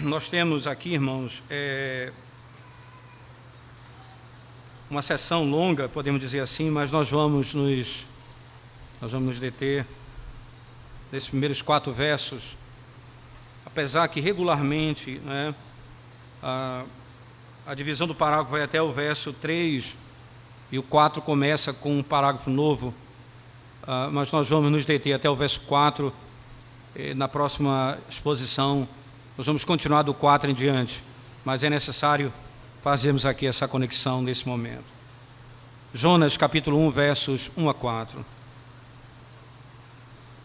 Nós temos aqui, irmãos, uma sessão longa, podemos dizer assim, mas nós vamos nos deter nesses primeiros 4 versos, apesar que regularmente, né, a divisão do parágrafo vai até o verso 3 e o 4 começa com um parágrafo novo, mas nós vamos nos deter até o verso 4. Na próxima exposição nós vamos continuar do 4 em diante, mas é necessário fazermos aqui essa conexão nesse momento. Jonas capítulo 1, versos 1 a 4.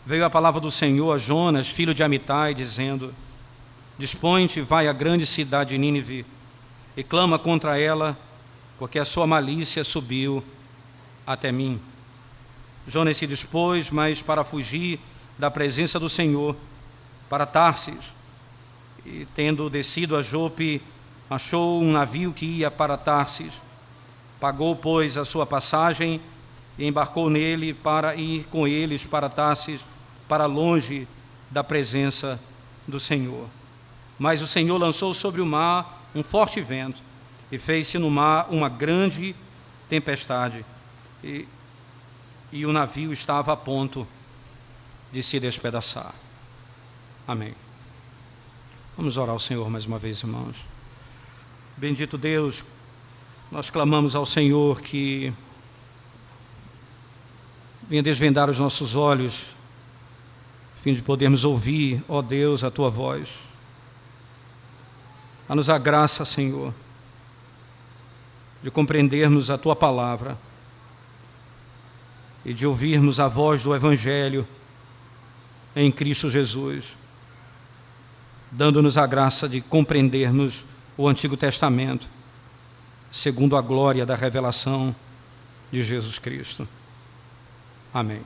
Veio a palavra do Senhor a Jonas, filho de Amitai, dizendo: Dispõe-te, vai à grande cidade de Nínive e clama contra ela, porque a sua malícia subiu até mim. Jonas se dispôs, mas para fugir da presença do Senhor, para Tarsis, e tendo descido a Jope, achou um navio que ia para Tarsis. Pagou, pois, a sua passagem e embarcou nele para ir com eles para Tarsis, para longe da presença do Senhor. Mas o Senhor lançou sobre o mar um forte vento e fez-se no mar uma grande tempestade, e o navio estava a ponto de se despedaçar. Amém. Vamos orar ao Senhor mais uma vez, irmãos. Bendito Deus, nós clamamos ao Senhor que venha desvendar os nossos olhos, a fim de podermos ouvir, ó Deus, a Tua voz. Dá-nos a graça, Senhor, de compreendermos a Tua palavra e de ouvirmos a voz do Evangelho em Cristo Jesus, dando-nos a graça de compreendermos o Antigo Testamento, segundo a glória da revelação de Jesus Cristo. Amém.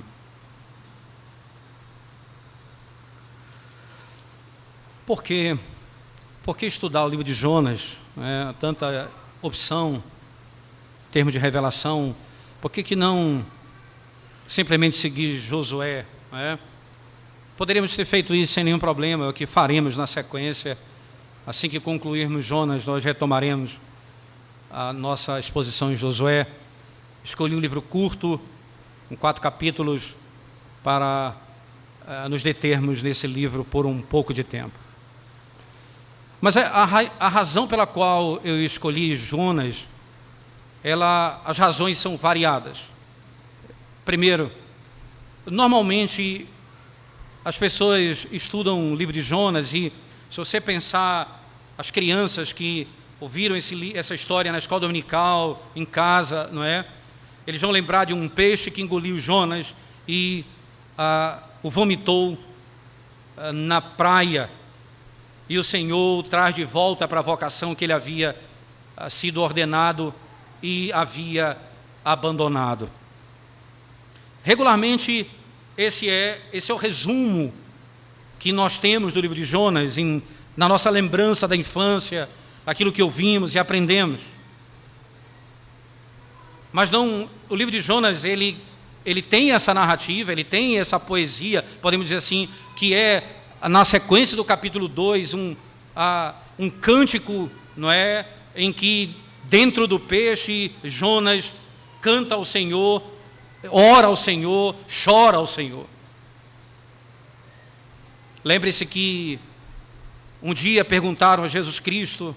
Por que estudar o livro de Jonas? Tanta opção em termos de revelação. Por que não simplesmente seguir Josué? Poderíamos ter feito isso sem nenhum problema, é o que faremos na sequência. Assim que concluirmos Jonas, nós retomaremos a nossa exposição em Josué. Escolhi um livro curto, com 4 capítulos, para nos determos nesse livro por um pouco de tempo. Mas a razão pela qual eu escolhi Jonas, as razões são variadas. Primeiro, normalmente as pessoas estudam o livro de Jonas e, se você pensar, as crianças que ouviram essa história na escola dominical, em casa, não é? Eles vão lembrar de um peixe que engoliu Jonas e o vomitou na praia, e o Senhor o traz de volta para a vocação que ele havia sido ordenado e havia abandonado. Regularmente, esse é o resumo que nós temos do livro de Jonas, na nossa lembrança da infância, aquilo que ouvimos e aprendemos. Mas não, o livro de Jonas, ele tem essa narrativa, ele tem essa poesia, podemos dizer assim, que é, na sequência do capítulo 2, um cântico, não é? Em que, dentro do peixe, Jonas canta ao Senhor, ora ao Senhor, chora ao Senhor. Lembre-se que um dia perguntaram a Jesus Cristo: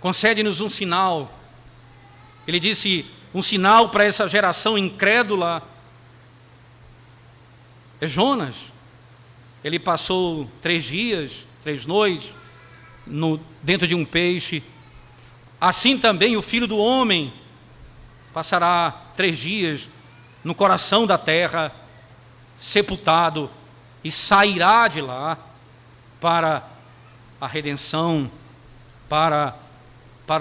concede-nos um sinal. Ele disse: um sinal para essa geração incrédula é Jonas. Ele passou 3 dias, 3 noites, dentro de um peixe. Assim também o Filho do Homem passará 3 dias no coração da terra, sepultado, e sairá de lá para a redenção, para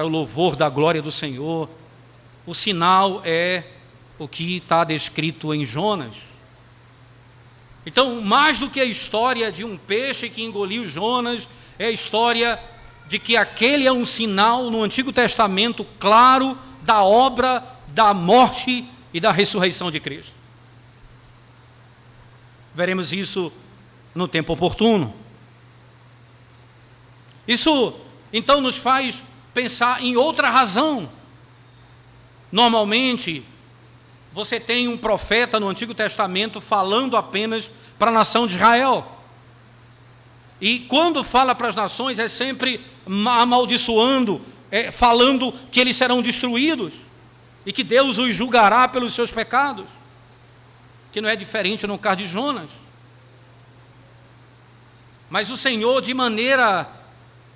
o louvor da glória do Senhor. O sinal é o que está descrito em Jonas. Então, mais do que a história de um peixe que engoliu Jonas, é a história de que aquele é um sinal no Antigo Testamento claro da obra, da morte e da ressurreição de Cristo. Veremos isso no tempo oportuno. Isso, então, nos faz pensar em outra razão. Normalmente, você tem um profeta no Antigo Testamento falando apenas para a nação de Israel. E quando fala para as nações, é sempre amaldiçoando, falando que eles serão destruídos e que Deus os julgará pelos seus pecados, que não é diferente no caso de Jonas. Mas o Senhor, de maneira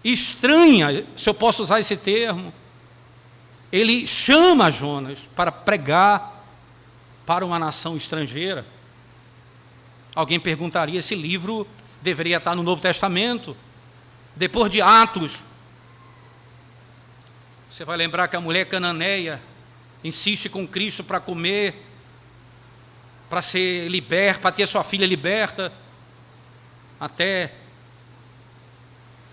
estranha, se eu posso usar esse termo, Ele chama Jonas para pregar para uma nação estrangeira. Alguém perguntaria, esse livro deveria estar no Novo Testamento, depois de Atos. Você vai lembrar que a mulher cananeia insiste com Cristo para comer, para ser liberta, para ter sua filha liberta, até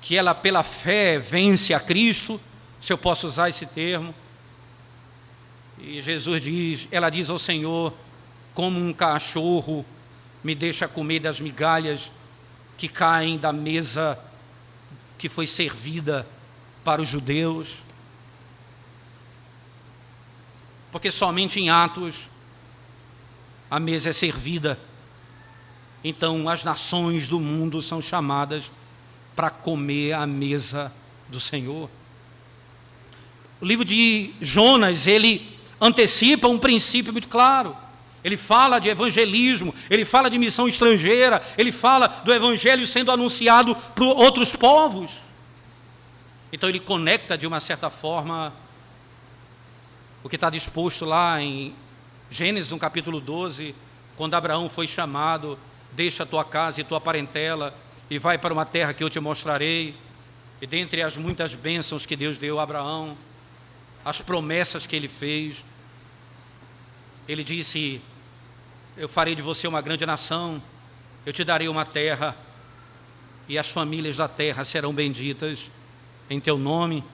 que ela pela fé vence a Cristo, se eu posso usar esse termo. E Jesus diz, ela diz ao Senhor, como um cachorro me deixa comer das migalhas que caem da mesa que foi servida para os judeus. Porque somente em Atos a mesa é servida. Então as nações do mundo são chamadas para comer a mesa do Senhor. O livro de Jonas, ele antecipa um princípio muito claro. Ele fala de evangelismo, ele fala de missão estrangeira, ele fala do evangelho sendo anunciado para outros povos. Então ele conecta de uma certa forma o que está disposto lá em Gênesis, no capítulo 12, quando Abraão foi chamado, deixa a tua casa e tua parentela e vai para uma terra que eu te mostrarei. E dentre as muitas bênçãos que Deus deu a Abraão, as promessas que ele fez, ele disse, eu farei de você uma grande nação, eu te darei uma terra, e as famílias da terra serão benditas em teu nome.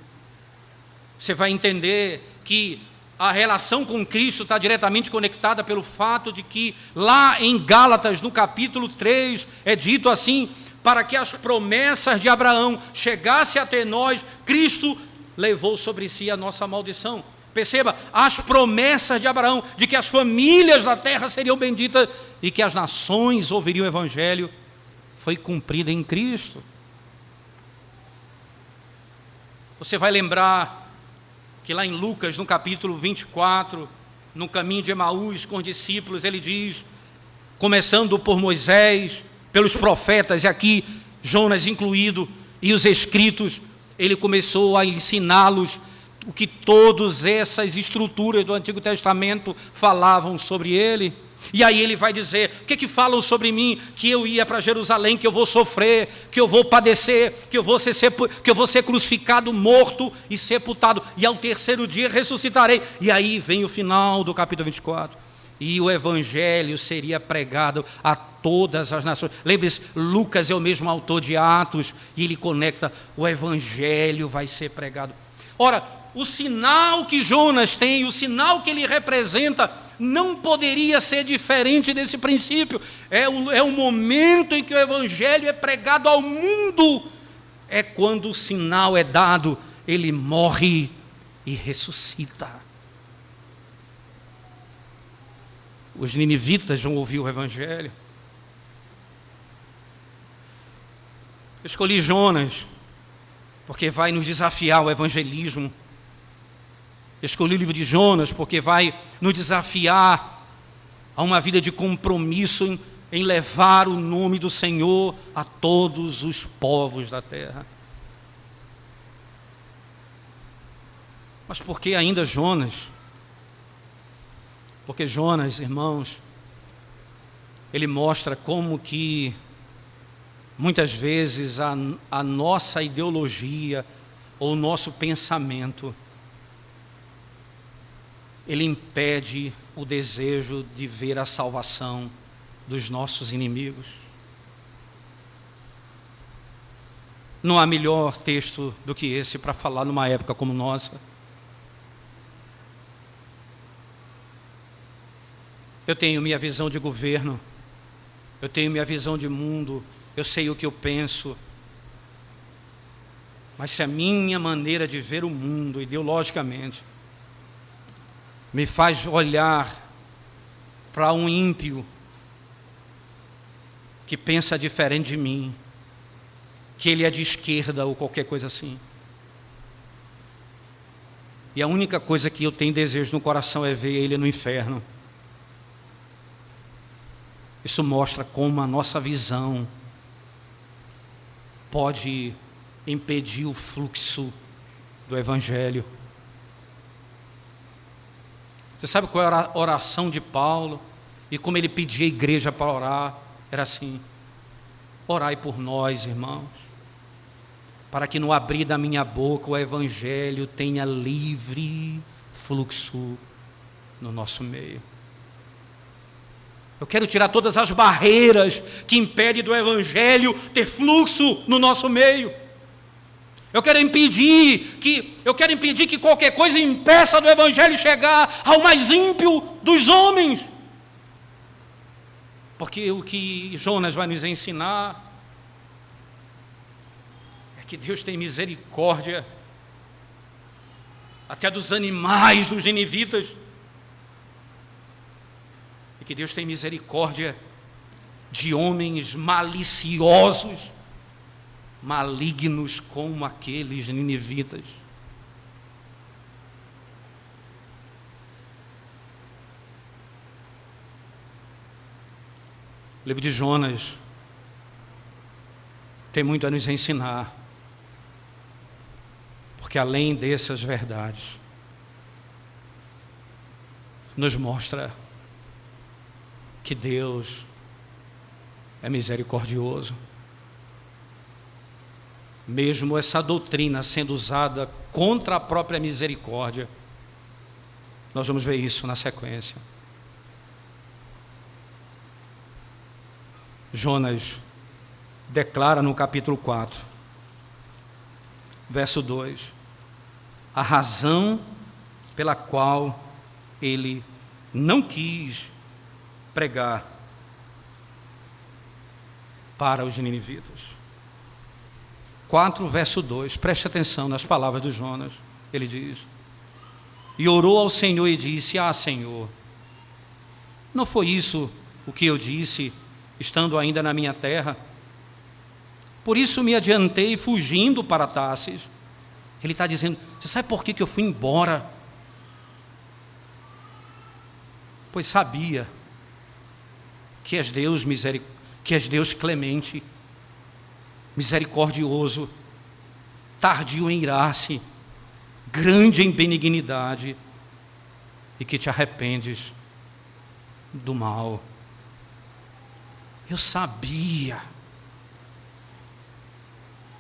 Você vai entender que a relação com Cristo está diretamente conectada pelo fato de que lá em Gálatas, no capítulo 3, é dito assim, para que as promessas de Abraão chegassem até nós, Cristo levou sobre si a nossa maldição. Perceba, as promessas de Abraão, de que as famílias da terra seriam benditas e que as nações ouviriam o evangelho, foi cumprida em Cristo. Você vai lembrar que lá em Lucas, no capítulo 24, no caminho de Emaús com os discípulos, ele diz, começando por Moisés, pelos profetas, e aqui Jonas incluído, e os escritos, ele começou a ensiná-los o que todas essas estruturas do Antigo Testamento falavam sobre ele. E aí ele vai dizer, o que falam sobre mim? Que eu ia para Jerusalém, que eu vou sofrer, que eu vou padecer, que eu vou ser crucificado, morto e sepultado, e ao terceiro dia ressuscitarei. E aí vem o final do capítulo 24. E o evangelho seria pregado a todas as nações. Lembre-se, Lucas é o mesmo autor de Atos, e ele conecta, o evangelho vai ser pregado. Ora, o sinal que Jonas tem, o sinal que ele representa, não poderia ser diferente desse princípio. É o momento em que o evangelho é pregado ao mundo. É quando o sinal é dado, ele morre e ressuscita. Os ninivitas vão ouvir o evangelho. Eu escolhi Jonas porque vai nos desafiar ao evangelismo. Eu escolhi o livro de Jonas porque vai nos desafiar a uma vida de compromisso em levar o nome do Senhor a todos os povos da terra. Mas por que ainda Jonas? Porque Jonas, irmãos, ele mostra como que muitas vezes a nossa ideologia ou o nosso pensamento, ele impede o desejo de ver a salvação dos nossos inimigos. Não há melhor texto do que esse para falar numa época como nossa. Eu tenho minha visão de governo, eu tenho minha visão de mundo, eu sei o que eu penso. Mas se a minha maneira de ver o mundo, ideologicamente, me faz olhar para um ímpio que pensa diferente de mim, que ele é de esquerda ou qualquer coisa assim, e a única coisa que eu tenho desejo no coração é ver ele no inferno, isso mostra como a nossa visão pode impedir o fluxo do Evangelho. Você sabe qual era a oração de Paulo? E como ele pedia a igreja para orar? Era assim: orai por nós, irmãos, para que no abrir da minha boca o Evangelho tenha livre fluxo no nosso meio. Eu quero tirar todas as barreiras que impedem do Evangelho ter fluxo no nosso meio. Eu quero impedir que qualquer coisa impeça do Evangelho chegar ao mais ímpio dos homens. Porque o que Jonas vai nos ensinar é que Deus tem misericórdia até dos animais dos ninivitas. E que Deus tem misericórdia de homens maliciosos, malignos como aqueles ninivitas. O livro de Jonas tem muito a nos ensinar, porque além dessas verdades, nos mostra que Deus é misericordioso. Mesmo essa doutrina sendo usada contra a própria misericórdia, nós vamos ver isso na sequência. Jonas declara no capítulo 4, verso 2, a razão pela qual ele não quis pregar para os ninivitas. 4, verso 2, preste atenção nas palavras de Jonas. Ele diz: e orou ao Senhor e disse: ah, Senhor, não foi isso o que eu disse, estando ainda na minha terra? Por isso me adiantei fugindo para Tarsis. Ele está dizendo: você sabe por que eu fui embora? Pois sabia que és Deus clemente, misericordioso, tardio em irar-se, grande em benignidade, e que te arrependes do mal. Eu sabia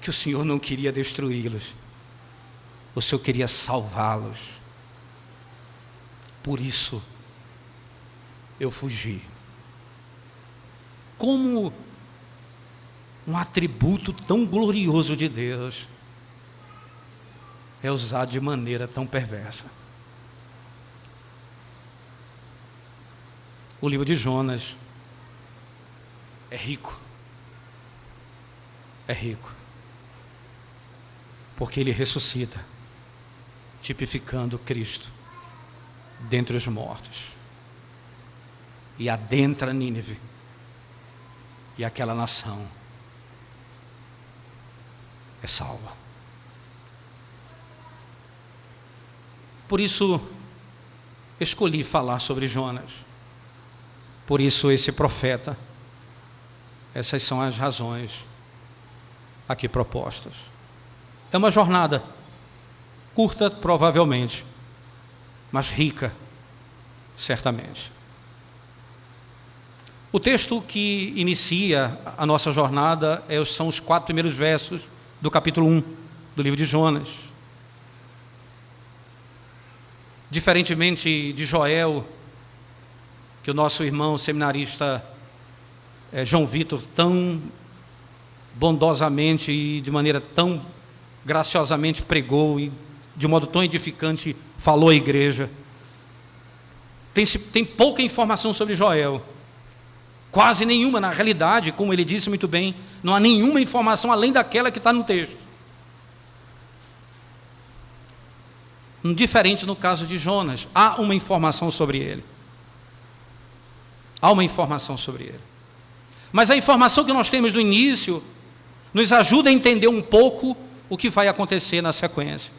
que o Senhor não queria destruí-los, o Senhor queria salvá-los. Por isso eu fugi. Como um atributo tão glorioso de Deus é usado de maneira tão perversa. O livro de Jonas é rico. É rico. Porque ele ressuscita, tipificando Cristo dentre os mortos. E adentra Nínive. E aquela nação é salva. Por isso, escolhi falar sobre Jonas. Por isso, esse profeta. Essas são as razões aqui propostas. É uma jornada curta, provavelmente, mas rica, certamente. O texto que inicia a nossa jornada são os 4 primeiros versos do capítulo 1 do livro de Jonas. Diferentemente de Joel, que o nosso irmão seminarista João Vitor tão bondosamente e de maneira tão graciosamente pregou e de modo tão edificante falou à igreja, tem pouca informação sobre Joel. Quase nenhuma, na realidade, como ele disse muito bem, não há nenhuma informação além daquela que está no texto. Diferente no caso de Jonas, há uma informação sobre ele. Há uma informação sobre ele. Mas a informação que nós temos no início nos ajuda a entender um pouco o que vai acontecer na sequência.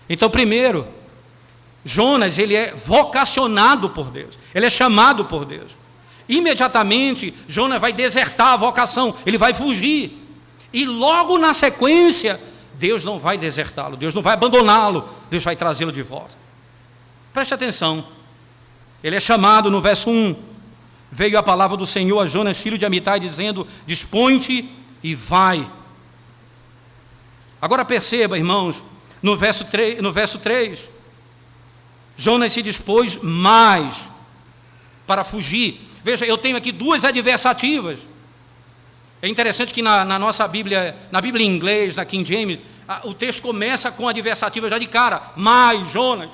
Então, primeiro, Jonas, ele é vocacionado por Deus, ele é chamado por Deus. Imediatamente, Jonas vai desertar a vocação, ele vai fugir. E logo na sequência, Deus não vai desertá-lo, Deus não vai abandoná-lo, Deus vai trazê-lo de volta. Preste atenção, ele é chamado no verso 1, veio a palavra do Senhor a Jonas, filho de Amitai, dizendo, dispõe-te e vai. Agora perceba, irmãos, no verso 3, Jonas se dispôs mais para fugir. Veja, eu tenho aqui duas adversativas. É interessante que na nossa Bíblia, na Bíblia em inglês, na King James, o texto começa com a adversativa já de cara, mais Jonas.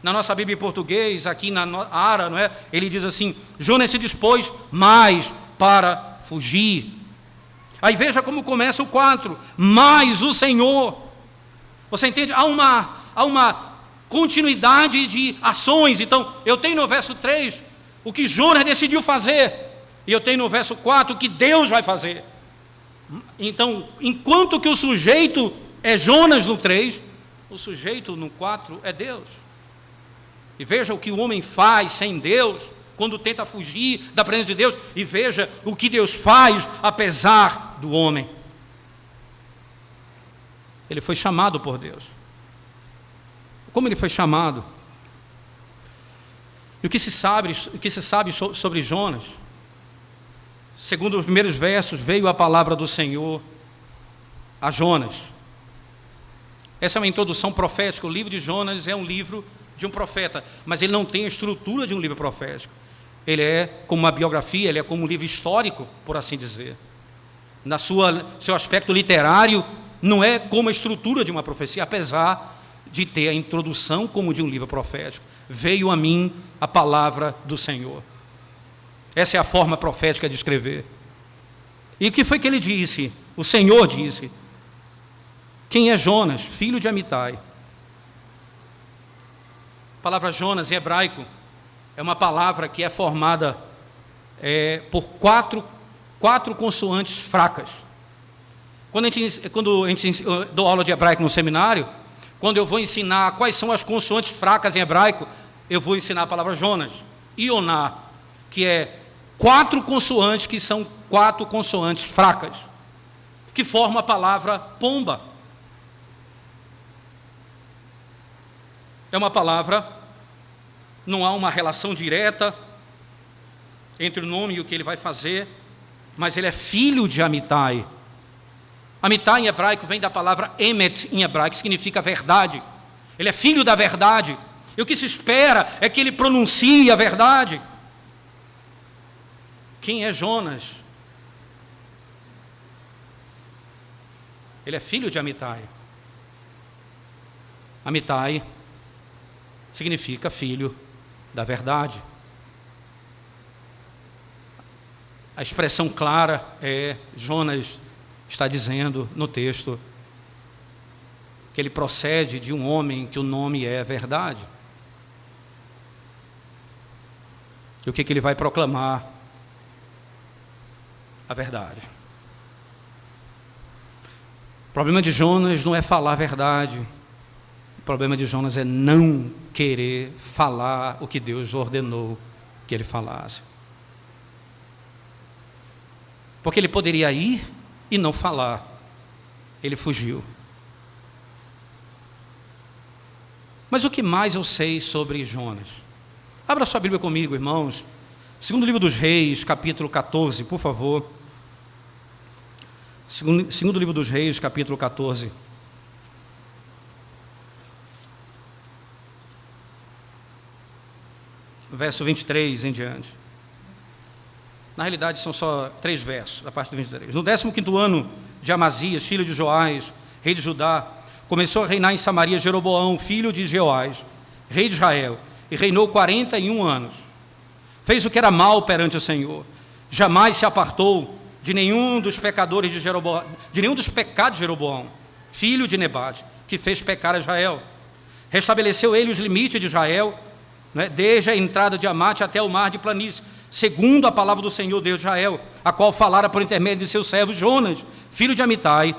Na nossa Bíblia em português, aqui na Ara, não é? Ele diz assim, Jonas se dispôs mais para fugir. Aí veja como começa o 4, mais o Senhor. Você entende? Há uma continuidade de ações. Então, eu tenho no verso 3 o que Jonas decidiu fazer, e eu tenho no verso 4 o que Deus vai fazer. Então, enquanto que o sujeito é Jonas no 3, o sujeito no 4 é Deus. E veja o que o homem faz sem Deus, quando tenta fugir da presença de Deus, e veja o que Deus faz apesar do homem. Ele foi chamado por Deus. Como ele foi chamado? E o que se sabe sobre Jonas? Segundo os primeiros versos, veio a palavra do Senhor a Jonas. Essa é uma introdução profética. O livro de Jonas é um livro de um profeta, mas ele não tem a estrutura de um livro profético. Ele é como uma biografia, ele é como um livro histórico, por assim dizer. Seu aspecto literário, não é como a estrutura de uma profecia, apesar de ter a introdução como de um livro profético. Veio a mim a palavra do Senhor. Essa é a forma profética de escrever. E o que foi que ele disse? O Senhor disse, quem é Jonas, filho de Amitai? A palavra Jonas em hebraico é uma palavra que é formada por quatro consoantes fracas. Quando eu dou aula de hebraico no seminário, quando eu vou ensinar quais são as consoantes fracas em hebraico, eu vou ensinar a palavra Jonas, Ioná, que é 4 consoantes que são 4 consoantes fracas, que formam a palavra pomba. É uma palavra, não há uma relação direta entre o nome e o que ele vai fazer, mas ele é filho de Amitai. Amitai em hebraico vem da palavra emet em hebraico, que significa verdade. Ele é filho da verdade. E o que se espera é que ele pronuncie a verdade. Quem é Jonas? Ele é filho de Amitai. Amitai significa filho da verdade. A expressão clara é, Jonas está dizendo no texto, que ele procede de um homem que o nome é verdade. E o que ele vai proclamar? A verdade. O problema de Jonas não é falar a verdade. O problema de Jonas é não querer falar o que Deus ordenou que ele falasse. Porque ele poderia ir e não falar. Ele fugiu. Mas o que mais eu sei sobre Jonas? Abra sua Bíblia comigo, irmãos. Segundo livro dos Reis, capítulo 14, por favor. Segundo livro dos Reis, capítulo 14. Verso 23 em diante. Na realidade, são só 3 versos, a parte do 23. No 15º ano de Amazias, filho de Joás, rei de Judá, começou a reinar em Samaria Jeroboão, filho de Jeoás, rei de Israel, e reinou 41 anos. Fez o que era mal perante o Senhor. Jamais se apartou de nenhum dos pecadores de Jeroboão, de nenhum dos pecados de Jeroboão, filho de Nebate, que fez pecar a Israel. Restabeleceu ele os limites de Israel, né, desde a entrada de Amate até o mar de planície, segundo a palavra do Senhor Deus de Israel, a qual falara por intermédio de seu servo Jonas, filho de Amitai,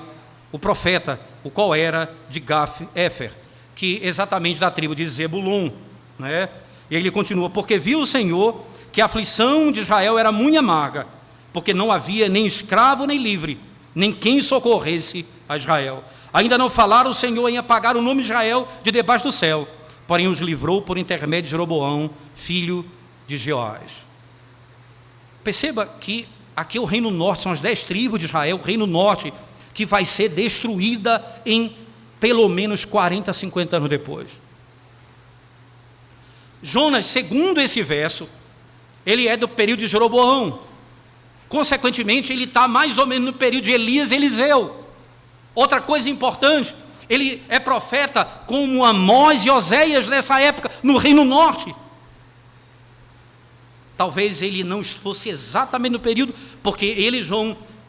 o profeta, o qual era de Gaf-Éfer, que exatamente da tribo de Zebulun, né? E aí ele continua: porque viu o Senhor que a aflição de Israel era muito amarga, porque não havia nem escravo nem livre, nem quem socorresse a Israel. Ainda não falara o Senhor em apagar o nome de Israel de debaixo do céu, porém os livrou por intermédio de Jeroboão, filho de Jeoás. Perceba que aqui o reino norte, são as 10 tribos de Israel, o reino norte, que vai ser destruída em pelo menos 40, 50 anos depois. Jonas, segundo esse verso, ele é do período de Jeroboão. Consequentemente, ele está mais ou menos no período de Elias e Eliseu. Outra coisa importante, ele é profeta como Amós e Oséias nessa época, no reino norte. Talvez ele não fosse exatamente no período, porque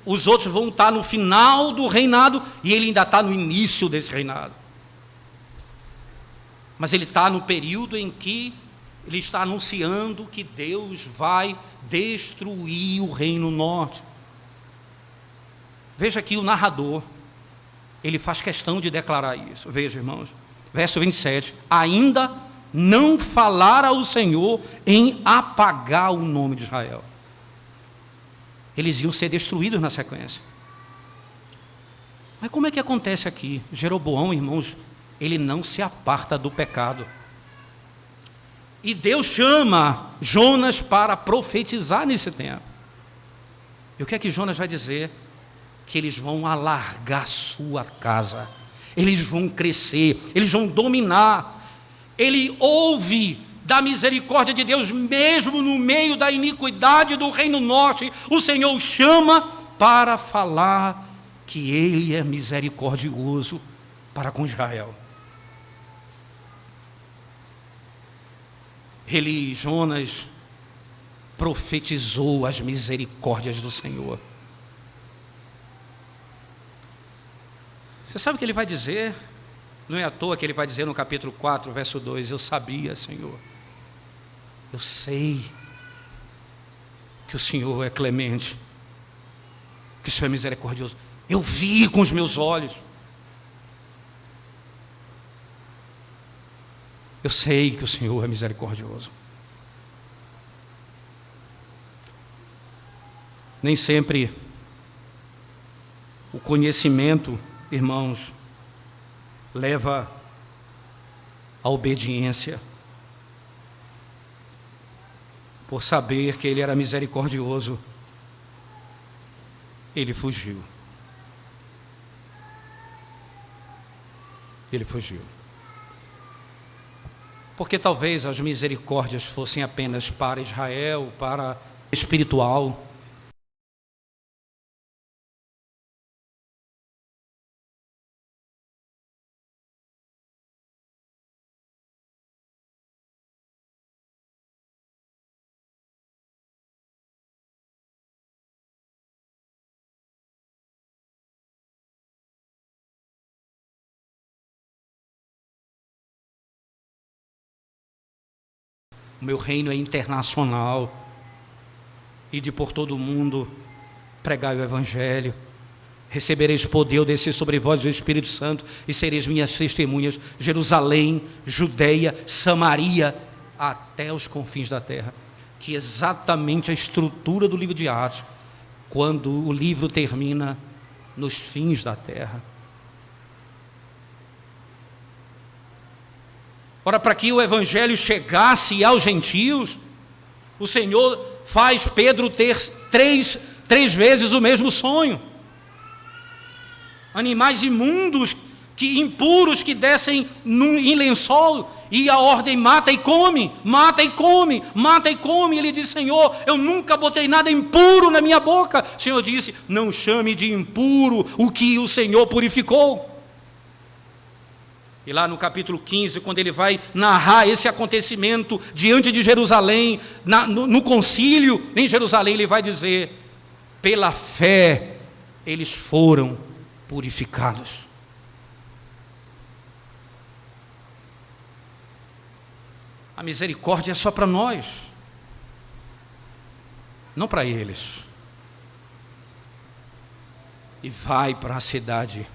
os outros vão estar no final do reinado e ele ainda está no início desse reinado. Mas ele está no período em que ele está anunciando que Deus vai destruir o reino norte. Veja aqui o narrador, ele faz questão de declarar isso. Veja, irmãos, verso 27, ainda não falara o Senhor em apagar o nome de Israel. Eles iam ser destruídos na sequência. Mas como é que acontece aqui? Jeroboão, irmãos, ele não se aparta do pecado. E Deus chama Jonas para profetizar nesse tempo. E o que é que Jonas vai dizer? Que eles vão alargar sua casa, eles vão crescer, eles vão dominar. Ele ouve da misericórdia de Deus, mesmo no meio da iniquidade do reino norte, o Senhor o chama para falar que Ele é misericordioso para com Israel. Jonas, profetizou as misericórdias do Senhor. Você sabe o que ele vai dizer? Não é à toa que ele vai dizer no capítulo 4, verso 2, eu sabia, Senhor, eu sei que o Senhor é clemente, que o Senhor é misericordioso, eu vi com os meus olhos, eu sei que o Senhor é misericordioso. Nem sempre o conhecimento, irmãos, leva à obediência. Por saber que Ele era misericordioso, ele fugiu. Ele fugiu. Porque talvez as misericórdias fossem apenas para Israel, para espiritual. O meu reino é internacional. Ide por todo o mundo, pregai o Evangelho. Recebereis poder, descer sobre vós o Espírito Santo, e sereis minhas testemunhas, Jerusalém, Judeia, Samaria, até os confins da terra. Que exatamente a estrutura do livro de Atos, quando o livro termina nos fins da terra. Ora, para que o Evangelho chegasse aos gentios, o Senhor faz Pedro ter três vezes o mesmo sonho. Animais imundos, impuros, que descem em lençol, e a ordem mata e come, mata e come, mata e come. Ele diz: Senhor, eu nunca botei nada impuro na minha boca. O Senhor disse: não chame de impuro o que o Senhor purificou. E lá no capítulo 15, quando ele vai narrar esse acontecimento diante de Jerusalém, no concílio em Jerusalém, ele vai dizer: pela fé eles foram purificados. A misericórdia é só para nós, não para eles. E vai para a cidade,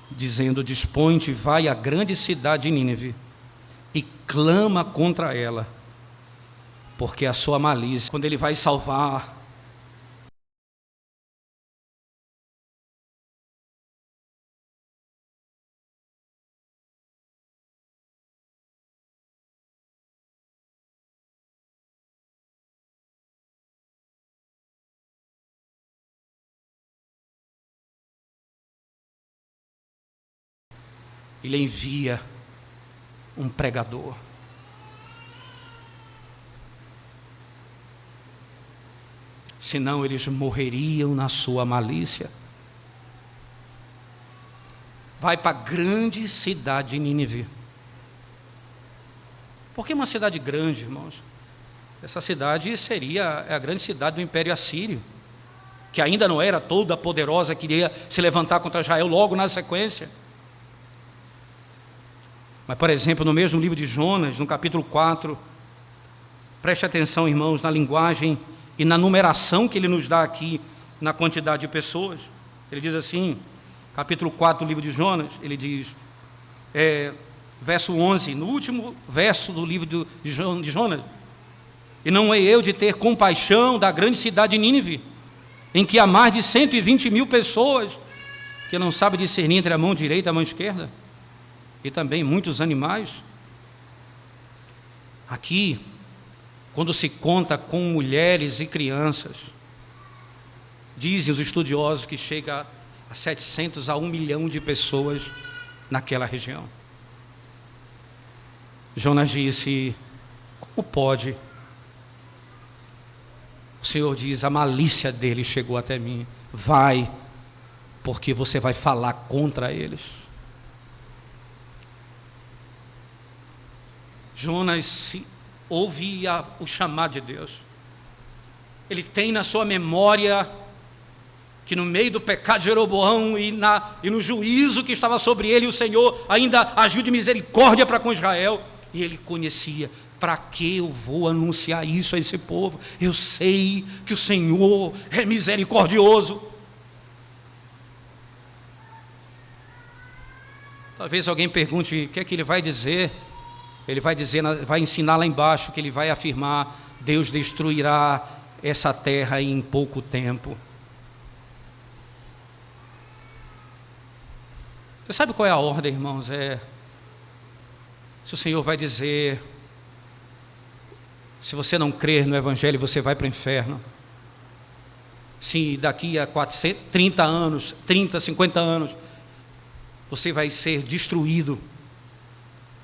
dizendo: dispõe-te, vai à grande cidade de Nínive e clama contra ela, porque a sua malícia, quando ele vai salvar, ele envia um pregador. Senão eles morreriam na sua malícia. Vai para a grande cidade de Nínive. Por que uma cidade grande, irmãos? Essa cidade seria a grande cidade do Império Assírio, que ainda não era toda poderosa, queria se levantar contra Israel logo na sequência. Mas, por exemplo, no mesmo livro de Jonas, no capítulo 4, preste atenção, irmãos, na linguagem e na numeração que ele nos dá aqui, na quantidade de pessoas. Ele diz assim, capítulo 4 do livro de Jonas, ele diz, verso 11, no último verso do livro de Jonas: e não hei eu de ter compaixão da grande cidade de Nínive, em que há mais de 120.000 pessoas, que não sabem discernir entre a mão direita e a mão esquerda, e também muitos animais. Aqui, quando se conta com mulheres e crianças, dizem os estudiosos que chega a 700 a 1 milhão de pessoas naquela região. Jonas disse: como pode? O Senhor diz: a malícia deles chegou até mim. Vai, porque você vai falar contra eles. Jonas ouve o chamado de Deus. Ele tem na sua memória que no meio do pecado de Jeroboão e no juízo que estava sobre ele, o Senhor ainda agiu de misericórdia para com Israel. E ele conhecia: para que eu vou anunciar isso a esse povo? Eu sei que o Senhor é misericordioso. Talvez alguém pergunte: o que é que ele vai dizer? Ele vai dizer, vai ensinar lá embaixo que ele vai afirmar: Deus destruirá essa terra em pouco tempo. Você sabe qual é a ordem, irmãos? Se o Senhor vai dizer: se você não crer no Evangelho, você vai para o inferno. Se daqui a 30 anos, 30, 50 anos, você vai ser destruído.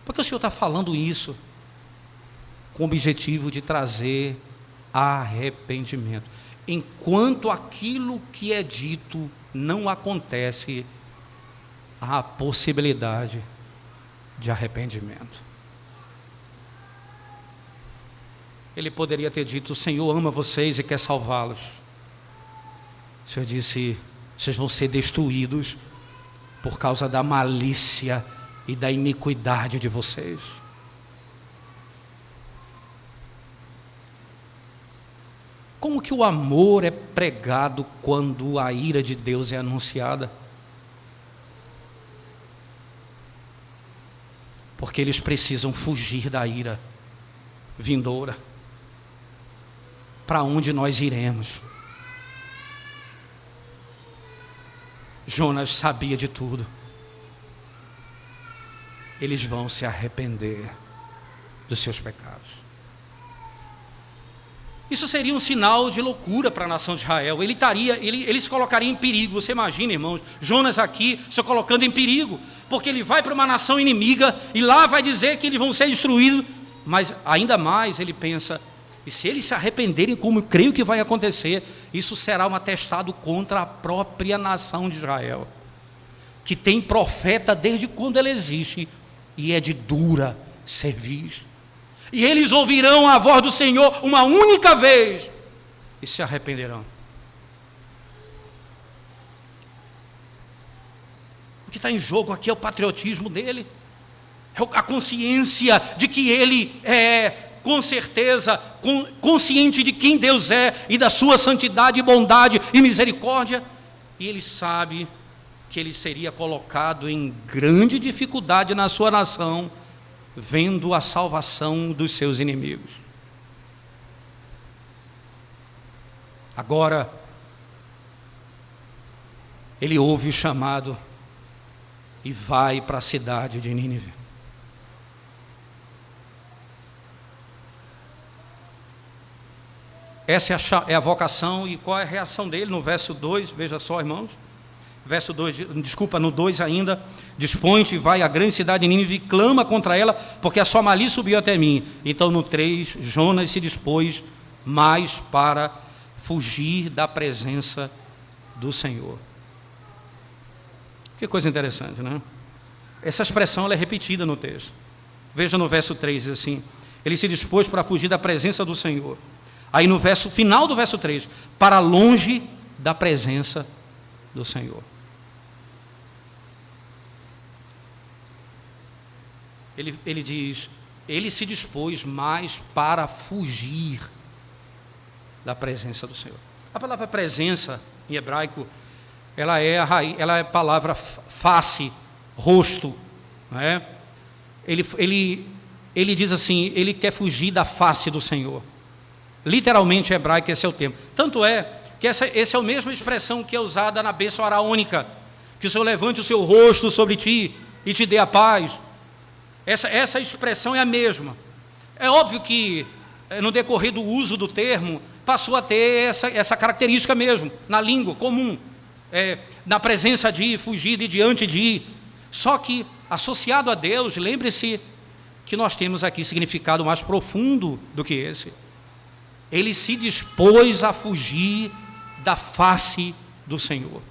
Porque o Senhor está falando isso com o objetivo de trazer arrependimento. Enquanto aquilo que é dito não acontece, há a possibilidade de arrependimento. Ele poderia ter dito: o Senhor ama vocês e quer salvá-los. O Senhor disse: vocês vão ser destruídos por causa da malícia e da iniquidade de vocês. Como que o amor é pregado quando a ira de Deus é anunciada? Porque eles precisam fugir da ira vindoura. Para onde nós iremos? Jonas sabia de tudo. Eles vão se arrepender dos seus pecados. Isso seria um sinal de loucura para a nação de Israel. Ele se colocaria em perigo. Você imagina, irmãos, Jonas aqui se colocando em perigo, porque ele vai para uma nação inimiga e lá vai dizer que eles vão ser destruídos. Mas ainda mais ele pensa: e se eles se arrependerem, como eu creio que vai acontecer, isso será um atestado contra a própria nação de Israel, que tem profeta desde quando ela existe, e é de dura cerviz. E eles ouvirão a voz do Senhor uma única vez e se arrependerão. O que está em jogo aqui é o patriotismo dele. a consciência de que ele é, com certeza, consciente de quem Deus é e da sua santidade, bondade e misericórdia. E ele sabe que ele seria colocado em grande dificuldade na sua nação, vendo a salvação dos seus inimigos. Agora, ele ouve o chamado e vai para a cidade de Nínive. Essa é a vocação. E qual é a reação dele no verso 2? Veja só, irmãos. Verso 2, no 2 ainda. Dispõe-te e vai à grande cidade de Nínive e clama contra ela, porque a sua malícia subiu até mim. Então no 3, Jonas se dispôs mais para fugir da presença do Senhor. Que coisa interessante, né? Essa expressão ela é repetida no texto. Veja no verso 3, assim: ele se dispôs para fugir da presença do Senhor. Aí no final do verso 3, para longe da presença do Senhor. Ele diz, ele se dispôs mais para fugir da presença do Senhor. A palavra presença, em hebraico, ela é a palavra face, rosto, não é? Ele diz assim, ele quer fugir da face do Senhor. Literalmente, em hebraico, esse é o termo. Tanto é que essa é a mesma expressão que é usada na bênção araônica, que o Senhor levante o seu rosto sobre ti e te dê a paz. Essa expressão é a mesma. É óbvio que, no decorrer do uso do termo, passou a ter essa característica mesmo, na língua comum, na presença de, fugir de, diante de. Só que, associado a Deus, lembre-se que nós temos aqui significado mais profundo do que esse. Ele se dispôs a fugir da face do Senhor.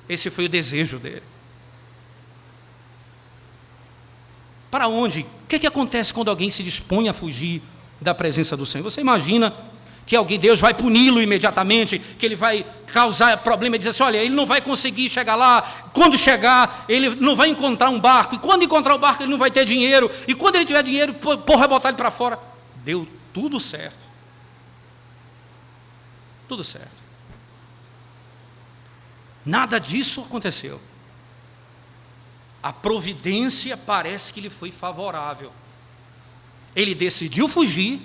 Esse foi o desejo dele. Para onde? O que acontece quando alguém se dispõe a fugir da presença do Senhor? Você imagina que Deus vai puni-lo imediatamente, que ele vai causar problema e dizer assim, olha, ele não vai conseguir chegar lá, quando chegar, ele não vai encontrar um barco, e quando encontrar o barco, ele não vai ter dinheiro, e quando ele tiver dinheiro, porra, botar ele para fora. Deu tudo certo. Tudo certo. Nada disso aconteceu. A providência parece que lhe foi favorável. Ele decidiu fugir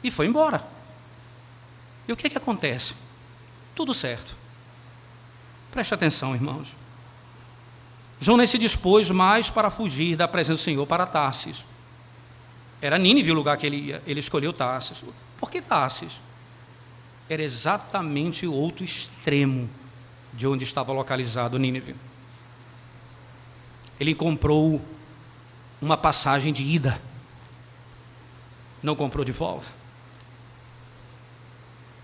e foi embora. E o que acontece? Tudo certo. Preste atenção, irmãos. Jonas se dispôs mais para fugir da presença do Senhor para Tarsis. Era Nínive o lugar que ele ia. Ele escolheu Tarsis. Por que Tarsis? Era exatamente o outro extremo de onde estava localizado Nínive. Ele comprou uma passagem de ida, não comprou de volta.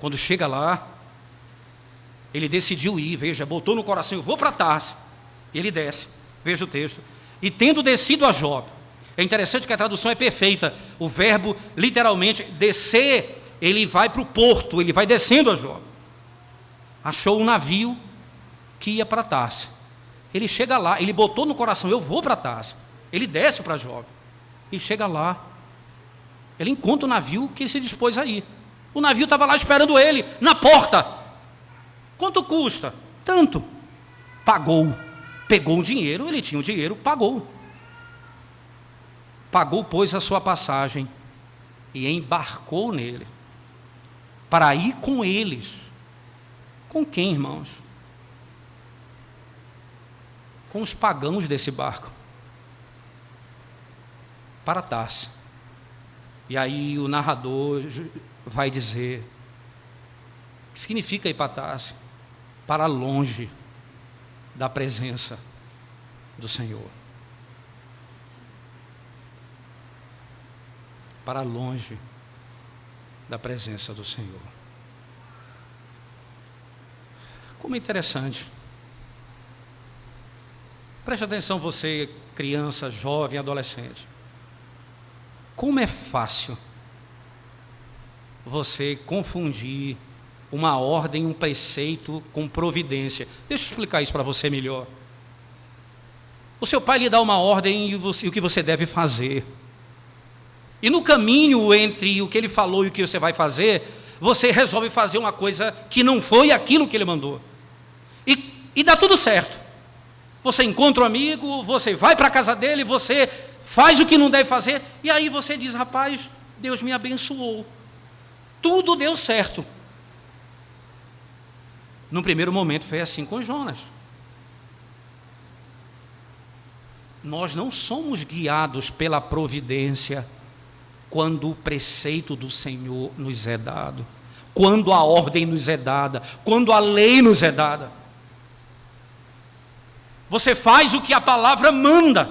Quando chega lá, ele decidiu ir, veja, botou no coração, eu vou para Tarsis. Ele desce, veja o texto. E tendo descido a Jope, é interessante que a tradução é perfeita, o verbo literalmente descer, ele vai para o porto, ele vai descendo a Jope. Achou um navio que ia para Tarsis. Ele chega lá, ele botou no coração, eu vou para Tarsis. Ele desce para Jope. E chega lá, ele encontra o navio que ele se dispôs a ir. O navio estava lá esperando ele, na porta. Quanto custa? Tanto. Pagou. Pegou o dinheiro, ele tinha o dinheiro, pagou. Pagou, pois, a sua passagem e embarcou nele, para ir com eles. Com quem, irmãos? Com os pagãos desse barco, para Tarsis. E aí o narrador vai dizer, o que significa ir para Tarsis? Para longe da presença do Senhor. Para longe da presença do Senhor. Como é interessante. Preste atenção você, criança, jovem, adolescente. Como é fácil você confundir uma ordem, um preceito com providência. Deixa eu explicar isso para você melhor. O seu pai lhe dá uma ordem e o que você deve fazer. E no caminho entre o que ele falou e o que você vai fazer, você resolve fazer uma coisa que não foi aquilo que ele mandou. E dá tudo certo. Você encontra um amigo, você vai para a casa dele, você faz o que não deve fazer, e aí você diz: rapaz, Deus me abençoou. Tudo deu certo. No primeiro momento foi assim com Jonas. Nós não somos guiados pela providência quando o preceito do Senhor nos é dado, quando a ordem nos é dada, quando a lei nos é dada. Você faz o que a palavra manda.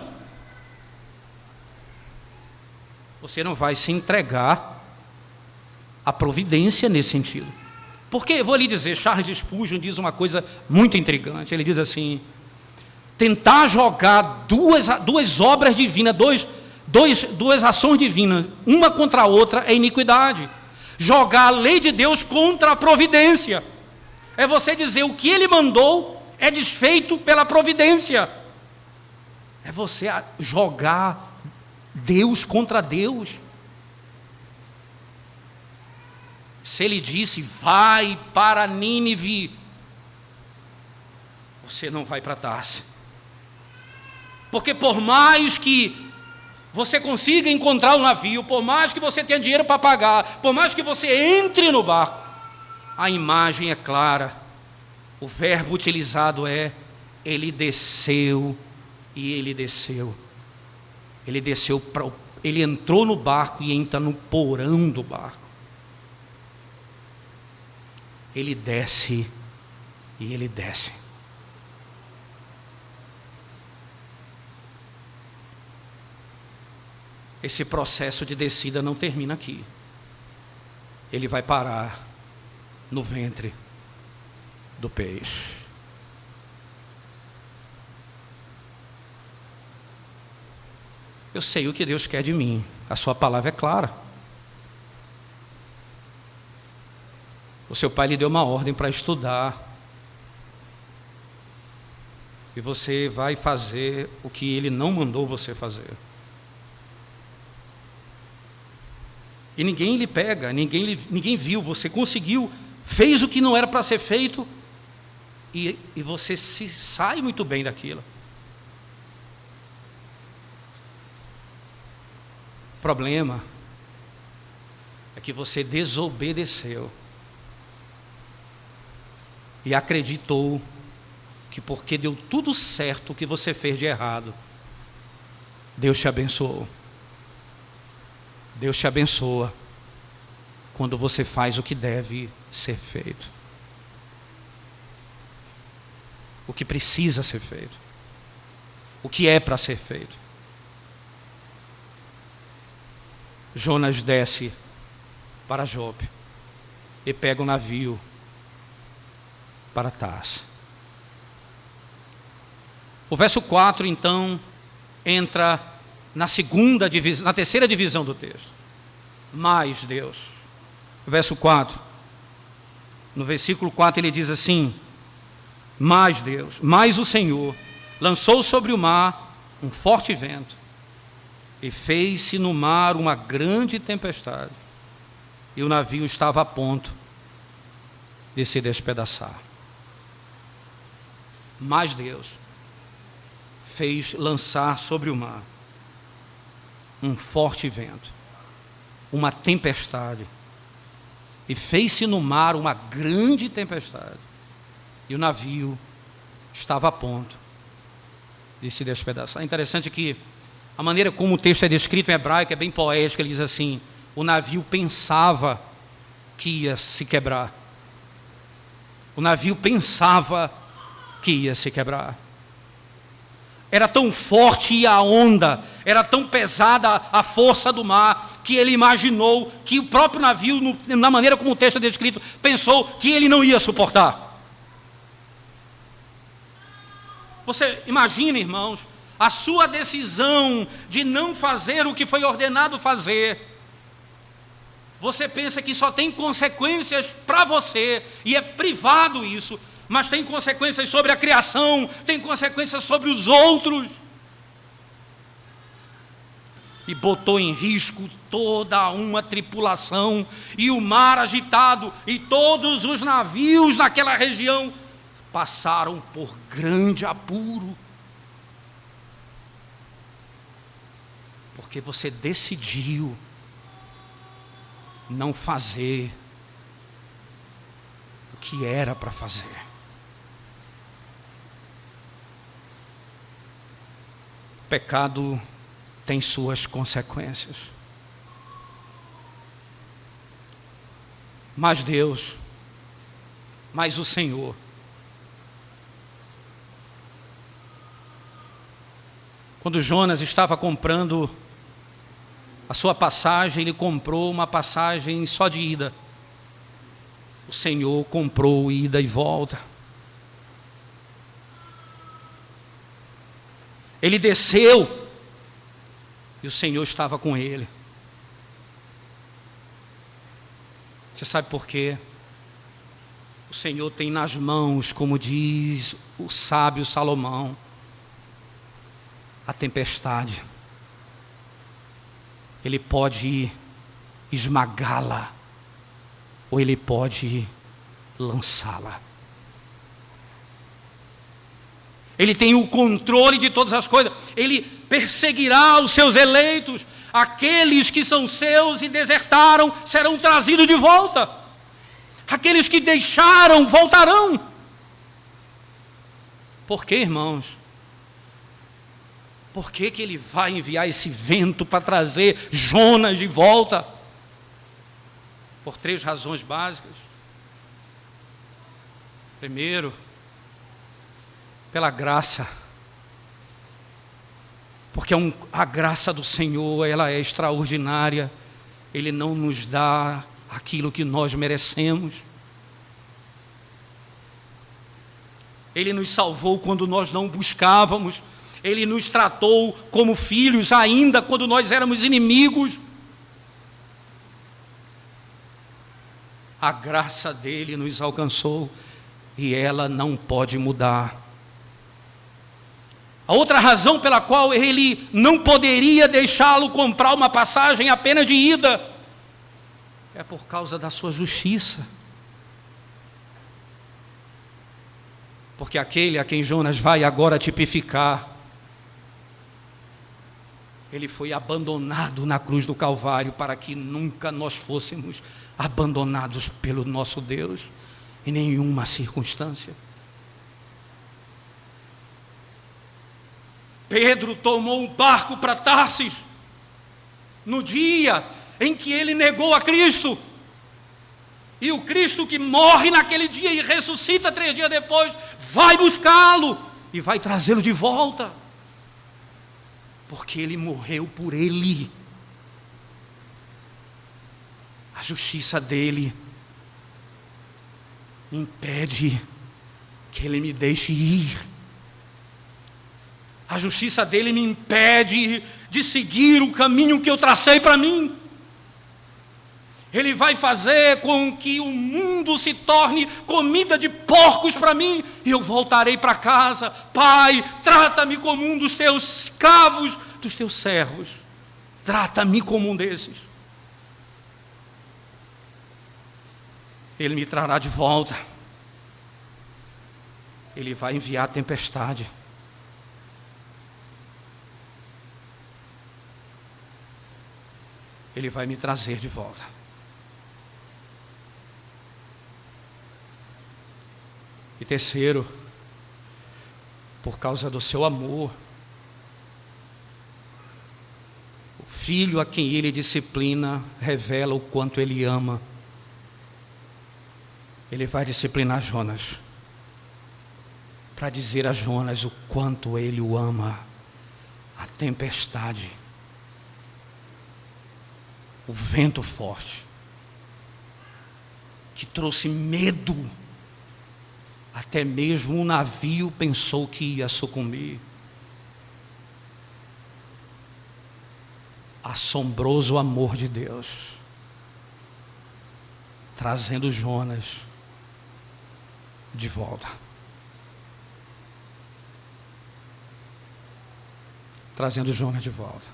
Você não vai se entregar à providência nesse sentido. Porque, vou lhe dizer, Charles Spurgeon diz uma coisa muito intrigante. Ele diz assim: tentar jogar duas obras divinas, duas ações divinas, uma contra a outra, é iniquidade. Jogar a lei de Deus contra a providência é você dizer o que ele mandou é desfeito pela providência. É você jogar Deus contra Deus. Se ele disse: vai para Nínive, você não vai para Tarse. Porque por mais que você consiga encontrar o navio, por mais que você tenha dinheiro para pagar, por mais que você entre no barco, a imagem é clara. O verbo utilizado é: ele desceu e ele desceu. Ele desceu, ele entrou no barco e entra no porão do barco. Ele desce e ele desce. Esse processo de descida não termina aqui. Ele vai parar no ventre do peixe. Eu sei o que Deus quer de mim. A sua palavra é clara. O seu pai lhe deu uma ordem para estudar. E você vai fazer o que ele não mandou você fazer. E ninguém lhe pega, ninguém viu, você conseguiu, fez o que não era para ser feito, e você se sai muito bem daquilo. O problema é que você desobedeceu e acreditou que porque deu tudo certo o que você fez de errado, Deus te abençoou. Deus te abençoa quando você faz o que deve ser feito, o que precisa ser feito, o que é para ser feito. Jonas desce para Jope e pega o navio para Tarse. O verso 4 então entra na terceira divisão do texto. Mais Deus. Verso 4. No versículo 4 ele diz assim: mais Deus, mais o Senhor lançou sobre o mar um forte vento e fez-se no mar uma grande tempestade, e o navio estava a ponto de se despedaçar. Mas Deus fez lançar sobre o mar um forte vento, uma tempestade, e fez-se no mar uma grande tempestade, e o navio estava a ponto de se despedaçar. É interessante que a maneira como o texto é descrito em hebraico é bem poética. Ele diz assim: o navio pensava que ia se quebrar. O navio pensava que ia se quebrar. Era tão forte a onda, era tão pesada a força do mar, que ele imaginou que o próprio navio, na maneira como o texto é descrito, pensou que ele não ia suportar. Você imagina, irmãos, a sua decisão de não fazer o que foi ordenado fazer. Você pensa que só tem consequências para você, e é privado isso, mas tem consequências sobre a criação, tem consequências sobre os outros. e botou em risco toda uma tripulação, e o mar agitado, e todos os navios naquela região passaram por grande apuro. Porque você decidiu não fazer o que era para fazer. O pecado tem suas consequências. Mas Deus, mas o Senhor, quando Jonas estava comprando a sua passagem, ele comprou uma passagem só de ida. O Senhor comprou ida e volta. Ele desceu e o Senhor estava com ele. Você sabe por quê? O Senhor tem nas mãos, como diz o sábio Salomão, a tempestade. Ele pode esmagá-la, ou ele pode lançá-la. Ele tem o controle de todas as coisas. Ele perseguirá os seus eleitos. Aqueles que são seus e desertaram serão trazidos de volta. Aqueles que deixaram voltarão. Por quê, irmãos? Por que ele vai enviar esse vento para trazer Jonas de volta? Por 3 razões básicas. Primeiro, pela graça. Porque a graça do Senhor, ela é extraordinária. Ele não nos dá aquilo que nós merecemos. Ele nos salvou quando nós não buscávamos. Ele nos tratou como filhos ainda quando nós éramos inimigos. A graça dele nos alcançou e ela não pode mudar. A outra razão pela qual ele não poderia deixá-lo comprar uma passagem apenas de ida é por causa da sua justiça. Porque aquele a quem Jonas vai agora tipificar, ele foi abandonado na cruz do Calvário para que nunca nós fôssemos abandonados pelo nosso Deus, em nenhuma circunstância. Pedro tomou um barco para Tarsis, no dia em que ele negou a Cristo. E o Cristo que morre naquele dia e ressuscita 3 dias depois, vai buscá-lo e vai trazê-lo de volta. Porque ele morreu por ele. A justiça dele impede que ele me deixe ir. A justiça dele me impede de seguir o caminho que eu tracei para mim. Ele vai fazer com que o mundo se torne comida de porcos para mim, e eu voltarei para casa. Pai, trata-me como um dos teus escravos, dos teus servos. Trata-me como um desses. Ele me trará de volta. Ele vai enviar a tempestade. Ele vai me trazer de volta. E terceiro, por causa do seu amor, o filho a quem ele disciplina revela o quanto ele ama. Ele vai disciplinar Jonas, para dizer a Jonas o quanto ele o ama. A tempestade, o vento forte, que trouxe medo, até mesmo um navio pensou que ia sucumbir. Assombroso amor de Deus, trazendo Jonas de volta. Trazendo Jonas de volta.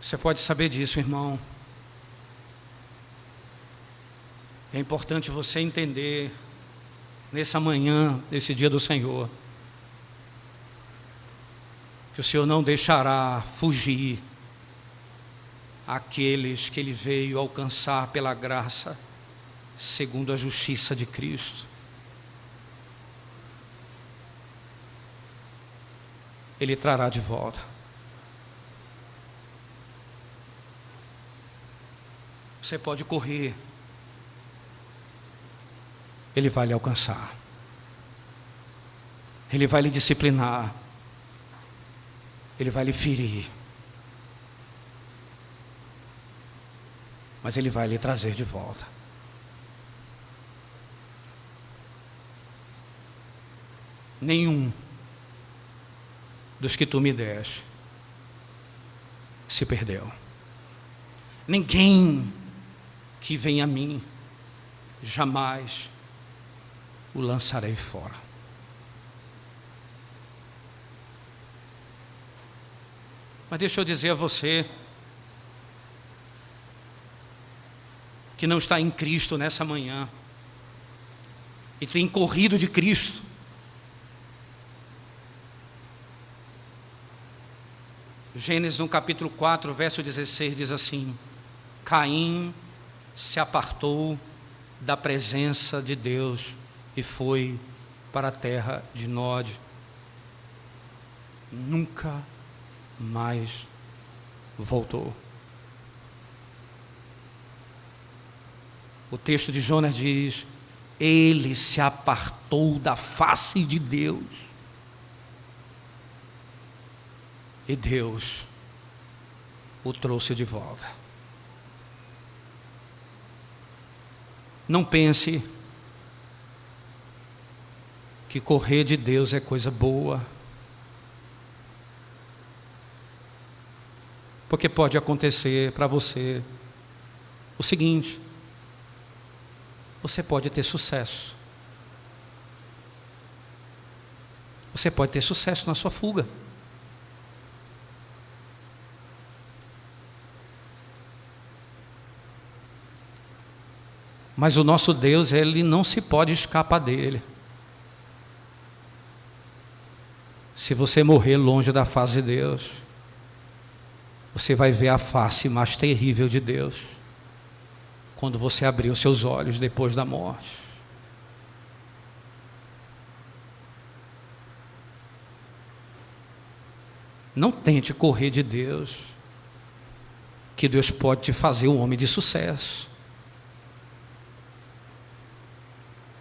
Você pode saber disso, irmão. É importante você entender, nessa manhã, nesse dia do Senhor, que o Senhor não deixará fugir aqueles que Ele veio alcançar pela graça, segundo a justiça de Cristo. Ele trará de volta. Você pode correr, Ele vai lhe alcançar. Ele vai lhe disciplinar. Ele vai lhe ferir. Mas Ele vai lhe trazer de volta. Nenhum dos que tu me deste se perdeu. Ninguém que vem a mim, jamais o lançarei fora. Mas deixa eu dizer a você que não está em Cristo nessa manhã e tem corrido de Cristo. Gênesis no capítulo 4, verso 16 diz assim: Caim se apartou da presença de Deus e foi para a terra de Nod. Nunca mais voltou. O texto de Jonas diz: ele se apartou da face de Deus. E Deus o trouxe de volta. Não pense que correr de Deus é coisa boa. Porque pode acontecer para você o seguinte: você pode ter sucesso. Você pode ter sucesso na sua fuga. Mas o nosso Deus, Ele não se pode escapar dele. Se você morrer longe da face de Deus, você vai ver a face mais terrível de Deus quando você abrir os seus olhos depois da morte. Não tente correr de Deus, que Deus pode te fazer um homem de sucesso.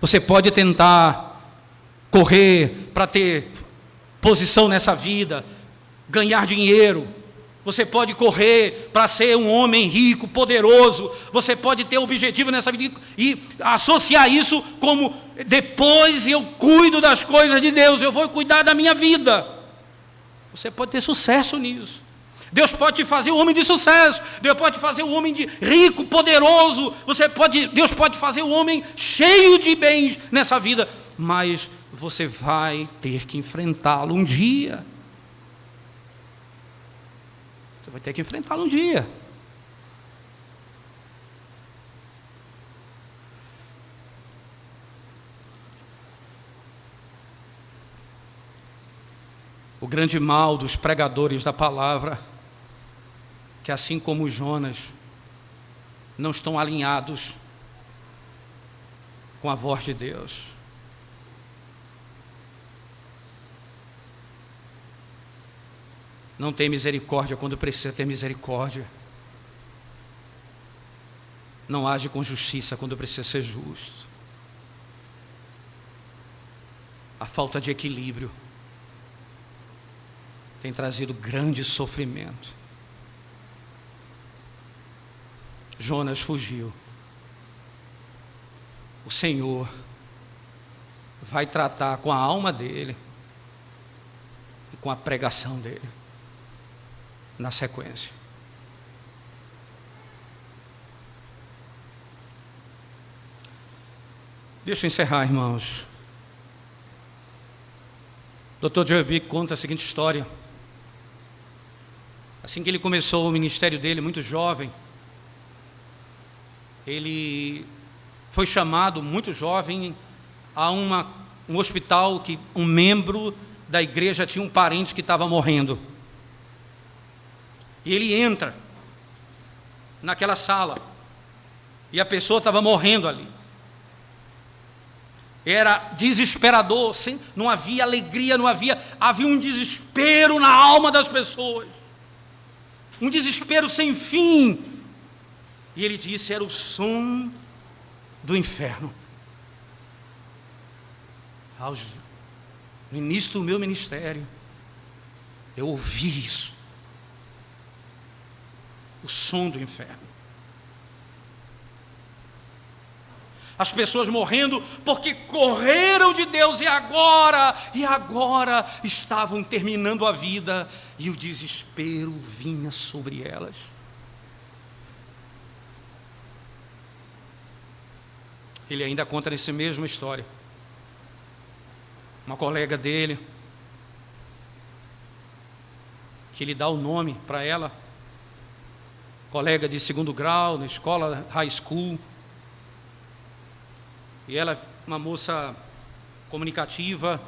Você pode tentar correr para ter posição nessa vida, ganhar dinheiro. Você pode correr para ser um homem rico, poderoso. Você pode ter objetivo nessa vida e associar isso como: depois eu cuido das coisas de Deus, eu vou cuidar da minha vida. Você pode ter sucesso nisso. Deus pode te fazer um homem de sucesso. Deus pode te fazer um homem de rico, poderoso. Deus pode fazer um homem cheio de bens nessa vida. Mas você vai ter que enfrentá-lo um dia. Você vai ter que enfrentá-lo um dia. O grande mal dos pregadores da palavra, que assim como Jonas, não estão alinhados com a voz de Deus. Não tem misericórdia quando precisa ter misericórdia. Não age com justiça quando precisa ser justo. A falta de equilíbrio tem trazido grande sofrimento. Jonas fugiu. O Senhor vai tratar com a alma dele e com a pregação dele na sequência. Deixa eu encerrar, irmãos. Dr. Joe Bick conta a seguinte história. A Assim que ele começou o ministério dele, muito jovem, ele foi chamado, muito jovem, a um hospital que um membro da igreja tinha um parente que estava morrendo. E ele entra naquela sala, e a pessoa estava morrendo ali. Era desesperador, não havia alegria, havia um desespero na alma das pessoas, um desespero sem fim. E ele disse: era o som do inferno. No início do meu ministério, eu ouvi isso, o som do inferno. As pessoas morrendo porque correram de Deus e agora estavam terminando a vida, e o desespero vinha sobre elas. Ele ainda conta nessa mesma história. Uma colega dele, que ele dá o nome para ela, colega de 2º grau, na escola high school, e ela, uma moça comunicativa,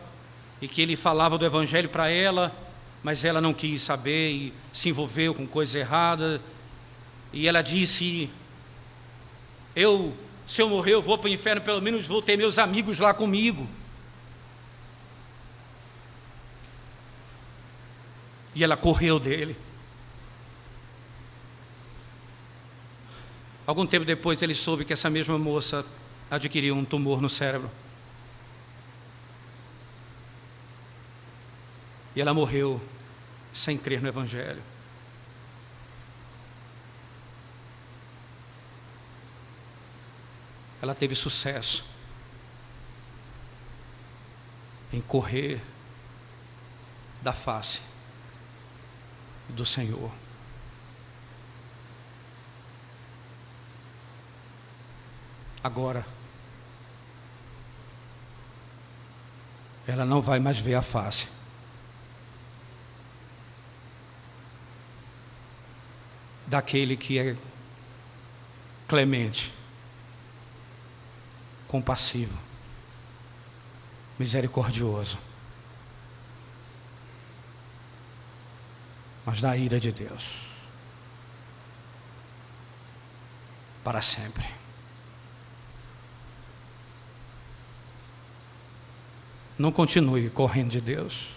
e que ele falava do evangelho para ela, mas ela não quis saber e se envolveu com coisa errada. E ela disse: se eu morrer, eu vou para o inferno, pelo menos vou ter meus amigos lá comigo. E ela correu dele. Algum tempo depois ele soube que essa mesma moça adquiriu um tumor no cérebro. E ela morreu sem crer no evangelho. Ela teve sucesso em correr da face do Senhor. Agora, ela não vai mais ver a face daquele que é clemente, compassivo, misericordioso, mas da ira de Deus para sempre. Não continue correndo de Deus.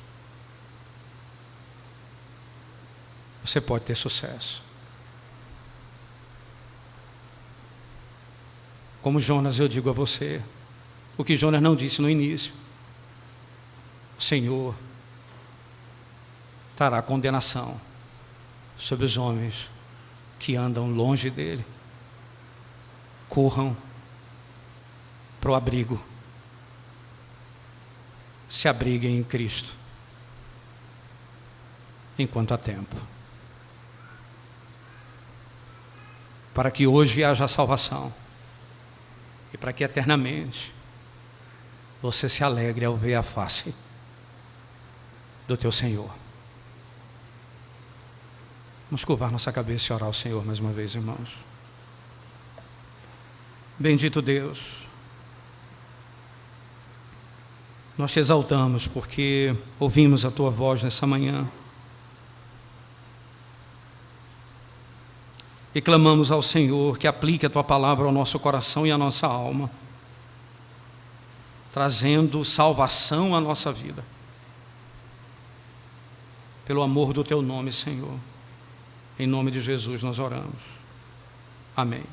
Você pode ter sucesso. Como Jonas, eu digo a você o que Jonas não disse no início: o Senhor trará condenação sobre os homens que andam longe dele. Corram para o abrigo, se abriguem em Cristo enquanto há tempo, para que hoje haja salvação e para que eternamente você se alegre ao ver a face do teu Senhor. Vamos curvar nossa cabeça e orar ao Senhor mais uma vez, irmãos. Bendito Deus, nós te exaltamos porque ouvimos a tua voz nessa manhã e clamamos ao Senhor que aplique a tua palavra ao nosso coração e à nossa alma, trazendo salvação à nossa vida, pelo amor do teu nome, Senhor. Em nome de Jesus nós oramos. Amém.